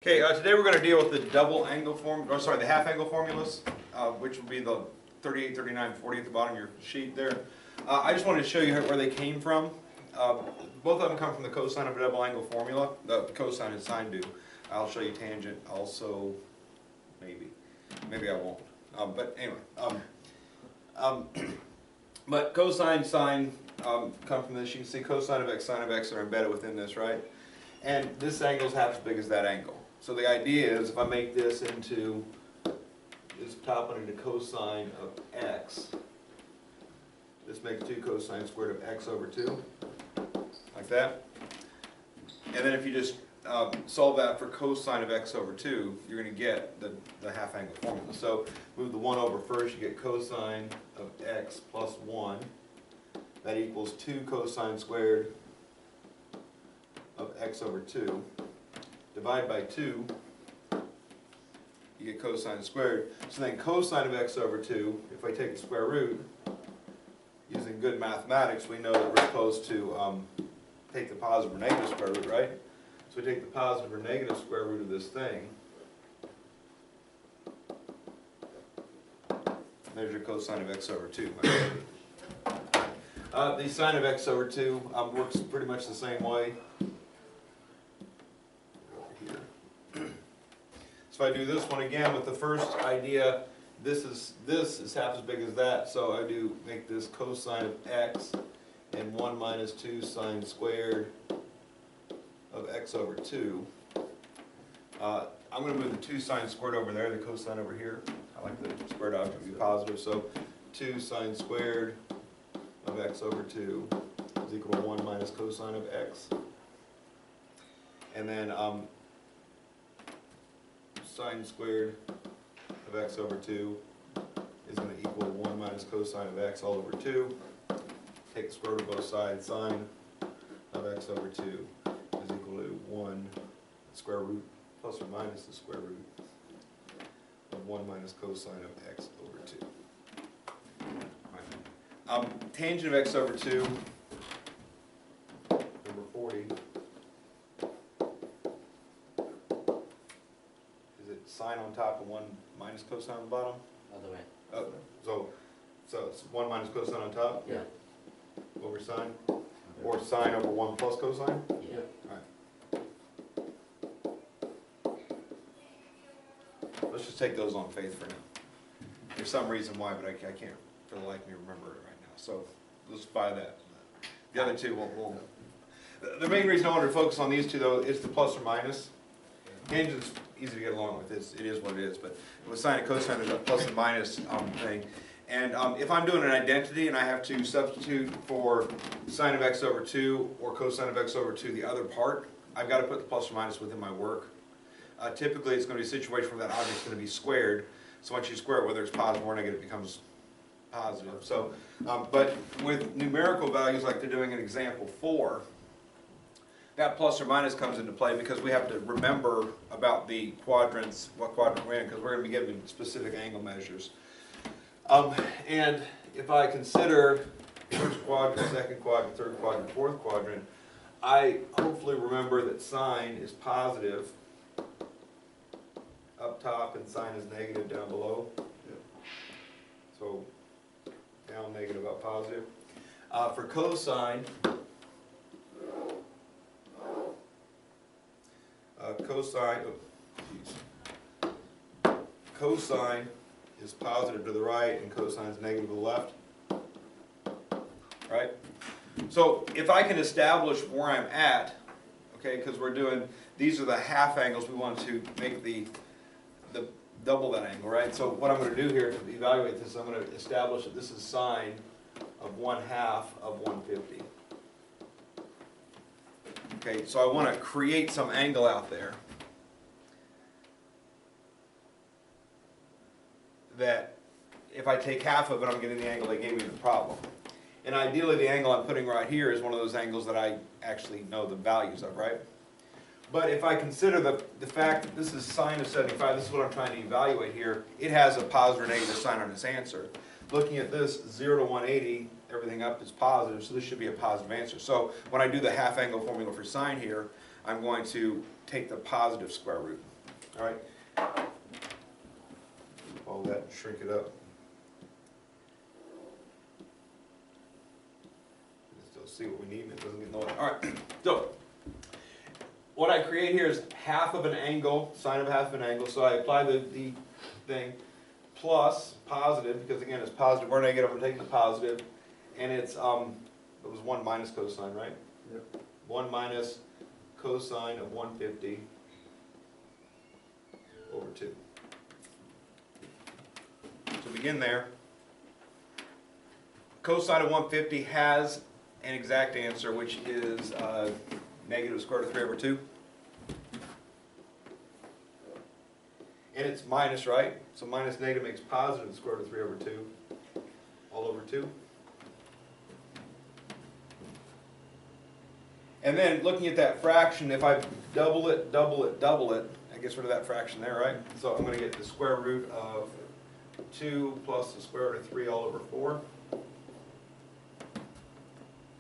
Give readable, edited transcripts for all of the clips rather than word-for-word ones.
Okay, today we're going to deal with the double angle the half angle formulas, which will be the 38, 39, 40 at the bottom of your sheet there. I just wanted to show you where they came from. Both of them come from the cosine of a double angle formula. The cosine and sine do. I'll show you tangent also, maybe. Maybe I won't. But anyway. But cosine, sine come from this. You can see cosine of x, sine of x are embedded within this, right? And this angle is half as big as that angle. So the idea is if I make this into, this top one into cosine of x, this makes 2 cosine squared of x over 2, like that. And then if you just solve that for cosine of x over 2, you're going to get the half angle formula. So move the 1 over first, you get cosine of x plus 1. That equals 2 cosine squared of x over 2. Divide by 2, you get cosine squared. So then cosine of x over 2, if I take the square root, using good mathematics, we know that we're supposed to take the positive or negative square root, right? So we take the positive or negative square root of this thing. There's your cosine of x over 2. The sine of x over 2 works pretty much the same way. So if I do this one again with the first idea, this is half as big as that, so I do make this cosine of x and 1 minus 2 sine squared of x over 2. I'm going to move the 2 sine squared over there, the cosine over here. I like the squared object to be positive, so 2 sine squared of x over 2 is equal to 1 minus cosine of x. And then sine squared of x over 2 is going to equal 1 minus cosine of x all over 2. Take the square root of both sides. Sine of x over 2 is equal to 1 square root plus or minus the square root of 1 minus cosine of x over 2. Right. Tangent of x over 2, number 40. Sine on top and 1 minus cosine on the bottom? Other way. Oh, so it's 1 minus cosine on top? Yeah. Over sine? Or sine over 1 plus cosine? Yeah. Alright. Let's just take those on faith for now. There's some reason why, but I can't for the life of me remember it right now. So let's buy that. The other two we'll the main reason I wanted to focus on these two though is the plus or minus. Tangent's easy to get along with. It is what it is. But with sine and cosine, there's a plus and minus thing. And if I'm doing an identity and I have to substitute for sine of x over 2 or cosine of x over 2 the other part, I've got to put the plus or minus within my work. Typically, it's going to be a situation where that object's going to be squared. So once you square it, whether it's positive or negative, it becomes positive. So, but with numerical values like they're doing in example 4, that plus or minus comes into play because we have to remember about the quadrants, what quadrant we're in, because we're going to be given specific angle measures. And if I consider first quadrant, second quadrant, third quadrant, fourth quadrant, I hopefully remember that sine is positive up top and sine is negative down below. So down negative, up positive. For cosine, cosine is positive to the right and cosine is negative to the left. Right? So if I can establish where I'm at, okay, because we're doing, these are the half angles, we want to make the double that angle, right? So what I'm going to do here to evaluate this, I'm going to establish that this is sine of 1/2 of 150. Okay, so I want to create some angle out there that if I take half of it, I'm getting the angle they gave me in the problem. And ideally, the angle I'm putting right here is one of those angles that I actually know the values of, right? But if I consider the fact that this is sine of 75, this is what I'm trying to evaluate here, it has a positive or negative sign on its answer. Looking at this, 0 to 180, everything up is positive, so this should be a positive answer. So when I do the half angle formula for sine here, I'm going to take the positive square root. All right. All that and shrink it up. Still see what we need and it doesn't get noisy. All right, so what I create here is half of an angle, sine of half of an angle, so I apply the thing, plus positive, because again it's positive or negative, I'm taking the positive, and it's, it was 1 minus cosine, right? Yep. 1 minus cosine of 150 over 2. To begin there, cosine of 150 has an exact answer, which is negative square root of 3 over 2. And it's minus, right? So minus negative makes positive square root of 3 over 2, all over 2. And then looking at that fraction, if I double it, I gets rid of that fraction there, right? So I'm going to get the square root of 2 plus the square root of 3 all over 4.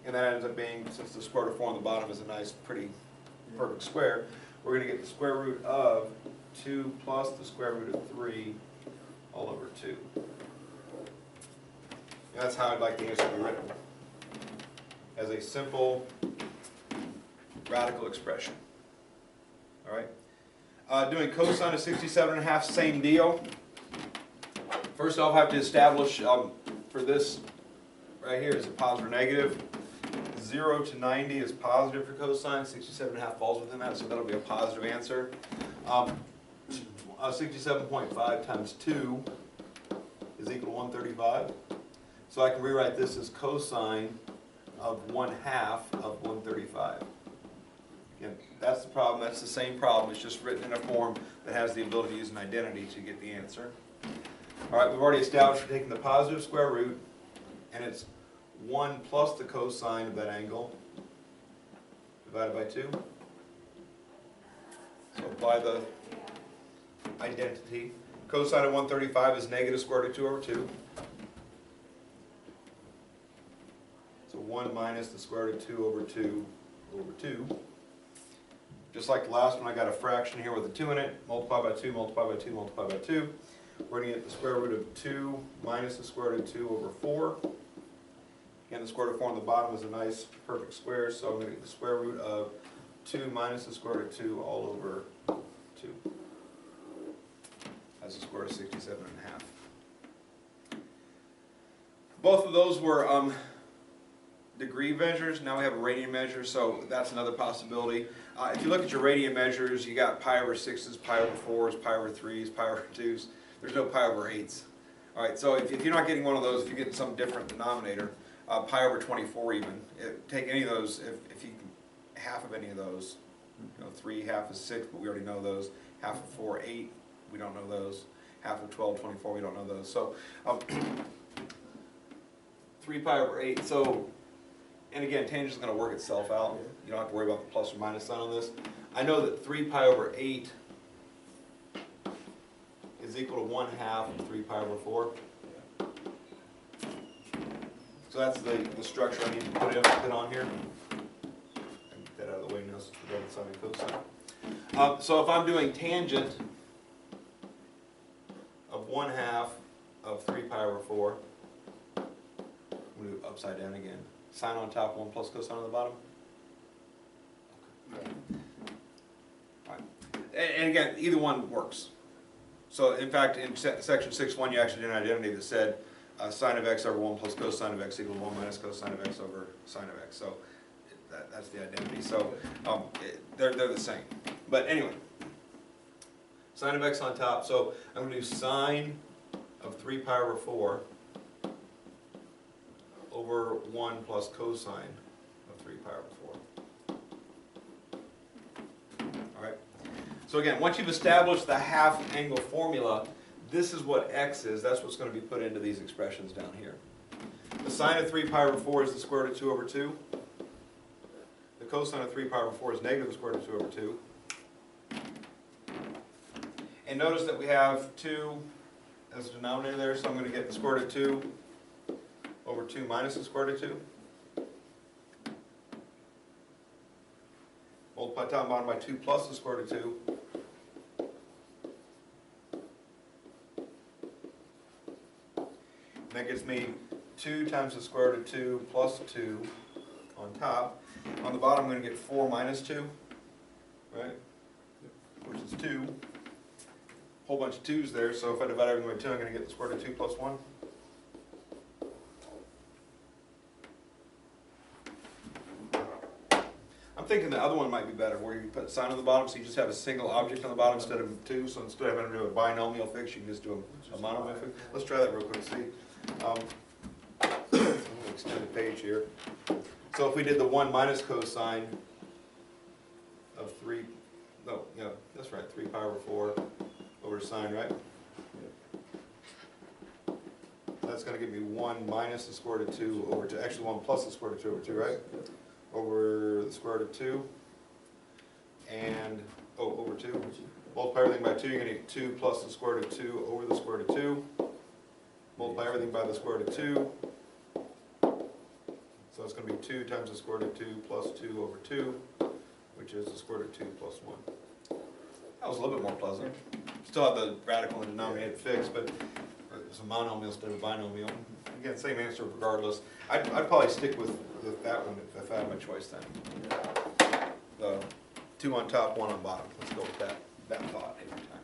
And that ends up being, since the square root of 4 on the bottom is a nice, pretty, perfect square, we're going to get the square root of 2 plus the square root of 3 all over 2. And that's how I'd like the answer to be written, as a simple radical expression. All right. Doing cosine of 67.5, same deal. First off, I have to establish for this right here, is it positive or negative? 0 to 90 is positive for cosine, 67.5 falls within that, so that'll be a positive answer. 67.5 times 2 is equal to 135. So I can rewrite this as cosine of 1/2 of 135. Again, that's the problem, that's the same problem, it's just written in a form that has the ability to use an identity to get the answer. All right, we've already established we're taking the positive square root, and it's 1 plus the cosine of that angle, divided by 2. So apply the identity. Cosine of 135 is negative square root of 2 over 2. So 1 minus the square root of 2 over 2 over 2. Just like the last one, I got a fraction here with a 2 in it. Multiply by 2, multiply by 2, multiply by 2. We're going to get the square root of 2 minus the square root of 2 over 4. Again, the square root of 4 on the bottom is a nice perfect square, so I'm going to get the square root of 2 minus the square root of 2 all over 2. That's the square root of 67.5. Both of those were degree measures. Now we have a radian measure, so that's another possibility. If you look at your radian measures, you got pi over 6s, pi over 4s, pi over 3s, pi over 2s. There's no pi over 8s. All right, so if you're not getting one of those, if you're getting some different denominator, pi over 24 even, take any of those, if you can, half of any of those, 3, half is 6, but we already know those, half of 4, 8, we don't know those, half of 12, 24, we don't know those, so 3 pi over 8, so, and again, tangent is going to work itself out, you don't have to worry about the plus or minus sign on this. I know that 3 pi over 8 is equal to 1/2 of 3 pi over 4. So that's the structure I need to put on here. I can get that out of the way now since we're done sine and cosine. So if I'm doing tangent of 1/2 of 3 pi over 4, I'm going to do it upside down again. Sine on top, 1 plus cosine on the bottom. Okay. All right. And again, either one works. So in fact, in section 6.1, you actually did an identity that said sine of x over 1 plus cosine of x equal to 1 minus cosine of x over sine of x. So that's the identity. So they're the same. But anyway, sine of x on top. So I'm going to do sine of 3 pi over 4 over 1 plus cosine of 3 pi over 4. All right. So again, once you've established the half angle formula, this is what x is. That's what's going to be put into these expressions down here. The sine of 3 pi over 4 is the square root of 2 over 2. The cosine of 3 pi over 4 is negative the square root of 2 over 2. And notice that we have 2 as a denominator there, so I'm going to get the square root of 2 over 2 minus the square root of 2. Multiply top and bottom by 2 plus the square root of 2. that gets me 2 times the square root of 2 plus 2 on top. On the bottom, I'm going to get 4 minus 2, right? Which is 2. Whole bunch of 2's there, so if I divide everything by 2, I'm going to get the square root of 2 plus 1. I'm thinking the other one might be better, where you put sine on the bottom, so you just have a single object on the bottom instead of 2. So instead of having to do a binomial fix, you can just do a monomial fix. Let's try that real quick. See, extend the page here. So if we did the 1 minus cosine of 3, no, yeah, that's right, 3 pi over 4 over sine, right? That's going to give me 1 minus the square root of 2 over 2, actually 1 plus the square root of 2 over 2, right? Over the square root of 2, and, over 2. Multiply everything by 2, you're going to get 2 plus the square root of 2 over the square root of 2. Multiply everything by the square root of 2. So it's going to be 2 times the square root of 2 plus 2 over 2, which is the square root of 2 plus 1. That was a little bit more pleasant. Still have the radical and denominator fixed, but it's a monomial instead of a binomial. Again, same answer regardless. I'd probably stick with that one if I had my choice then. The 2 on top, 1 on bottom. Let's go with that thought every time.